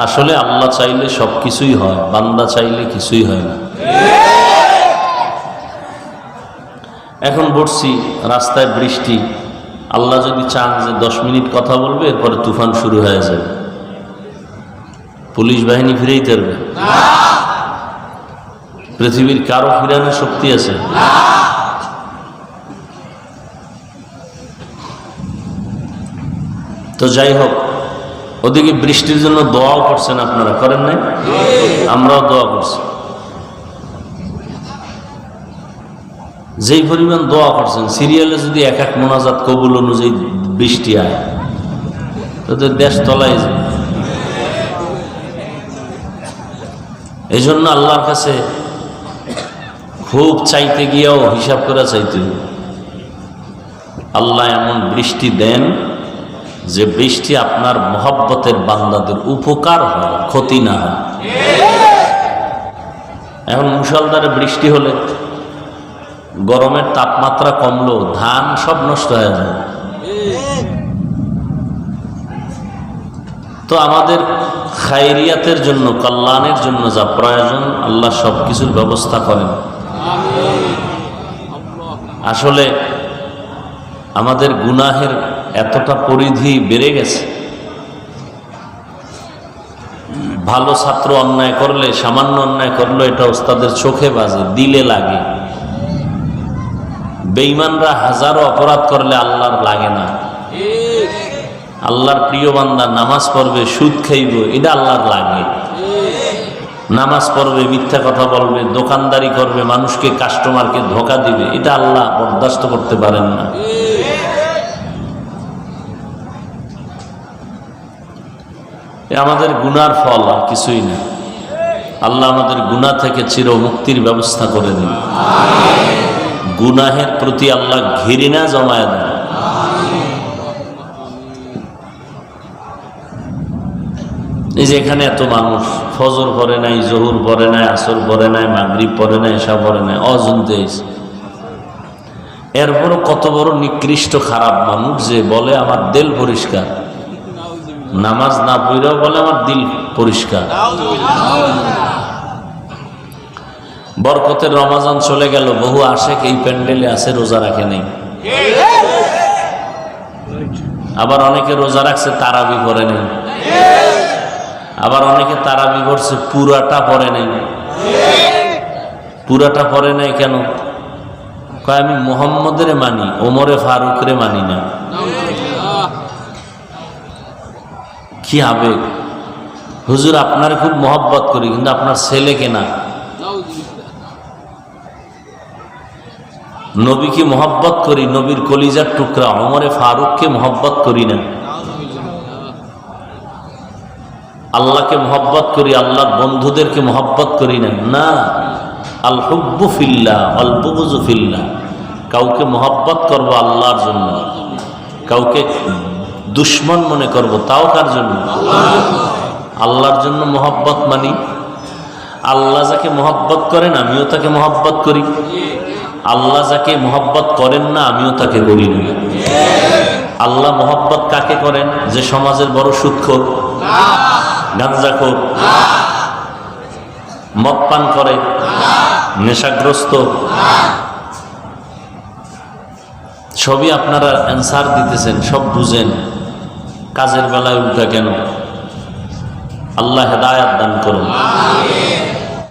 আসলে আল্লাহ চাইলে সব কিছুই হয়, বান্দা চাইলে কিছুই হয় না। এখন বসছি রাস্তায়, বৃষ্টি, আল্লাহ যদি চান যে 10 মিনিট কথা বলবে, এরপরে তুফান শুরু হয়ে যাবে, পুলিশ বাহিনী ফিরেই তরবে? পৃথিবীর কারো ফিরানোর শক্তি আছে? তো যাই হোক, ওদিকে বৃষ্টির জন্য দোয়াও করছেন, আপনারা করেন নাই? আমরাও দোয়া করছি। যেই পরিমাণ দোয়া করছেন, সিরিয়ালে যদি এক এক মোনাজাত কবুল অনুযায়ী বৃষ্টি আয়, তো দেশ তলায় যায়। এই জন্য আল্লাহর কাছে খুব চাইতে গিয়েও হিসাব করে চাইতে হবে। আল্লাহ এমন বৃষ্টি দেন যে বৃষ্টি আপনার মহব্বতের বান্দাদের উপকার হয়, ক্ষতি না হয়। এখন মুষলধারে বৃষ্টি হলে গরমের তাপমাত্রা কমলো, ধান সব নষ্ট হয়ে যায়। তো আমাদের খায়রিয়াতের জন্য, কল্যাণের জন্য যা প্রয়োজন, আল্লাহ সব কিছুর ব্যবস্থা করেন। আসলে আমাদের গুনাহের এতটা পরিধি বেড়ে গেছে, ভালো ছাত্র অন্যায় করলে, সামান্য অন্যায় করলে এটা ওস্তাদের চোখে বাজে, দিলে লাগে। বেঈমানরা হাজারো অপরাধ করলে আল্লাহর লাগে না। আল্লাহর প্রিয় বান্দা নামাজ পড়বে, সুদ খাইব, এটা আল্লাহর লাগে। নামাজ পড়বে, মিথ্যা কথা বলবে, দোকানদারি করবে, মানুষকে, কাস্টমারকে ধোঁকা দিবে, এটা আল্লাহ বরদাস্ত করতে পারেন না। আমাদের গুনার ফল আর কিছুই না। আল্লাহ আমাদের গুনাহ থেকে চির মুক্তির ব্যবস্থা করে দিন। গুনাহের প্রতি আল্লাহ ঘৃণা জমায় দেন। এই যে এখানে এত মানুষ ফজর পড়ে নাই, জোহর পড়ে নাই, আসর পড়ে নাই, মাগরিব পড়ে নাই, এশা পড়ে নাই, অজন্তে এরপরও কত বড় নিকৃষ্ট খারাপ মানুষ যে বলে আমার দিল পরিষ্কার, নামাজ না পড়েও বলে আমার দিল পরিষ্কার। বরকতের রমাজান চলে গেল, বহু আশেক এই প্যান্ডেলে আছে, রোজা রাখে নাই। আবার অনেকে রোজা রাখছে, তারাবি পড়ে নাই। আবার অনেকে তারাবি পড়ছে, পুরাটা পড়ে নাই। পুরাটা পড়ে নাই কেন? কয় আমি মুহাম্মদের মানি, ওমরে ফারুকরে মানি না। কি আবেগ! হুজুর আপনার খুব মহব্বত করি, কিন্তু আপনার ছেলেকে না। নবীকে মহব্বত করি, নবীর কলিজার টুকরা ওমরে ফারুককে মহব্বত করি না। আল্লাহকে মহব্বত করি, আল্লাহর বন্ধুদেরকে মহব্বত করি না। না, আল হুব্বু ফিল্লাহ ওয়াল বুগযু ফিল্লাহ। কাউকে মহব্বত করব আল্লাহর জন্য, কাউকে দুশ্মন মনে করব, তাও কার জন্য? আল্লাহর জন্য মহব্বত মানি। আল্লাহ যাকে মহব্বত করেন আমিও তাকে মহব্বত করি, আল্লাহ যাকে মহব্বত করেন না আমিও তাকে করি না। আল্লাহ মহব্বত কাকে করেন? যে সমাজের বড় সুদখোর, গাঁজাখোর, মদ পান করে, নেশাগ্রস্ত। সবই আপনারা অ্যান্সার দিতেছেন, সব বুঝেন, কাজের বেলায় উল্টা কেন? আল্লাহ হেদায়াত দান করুন।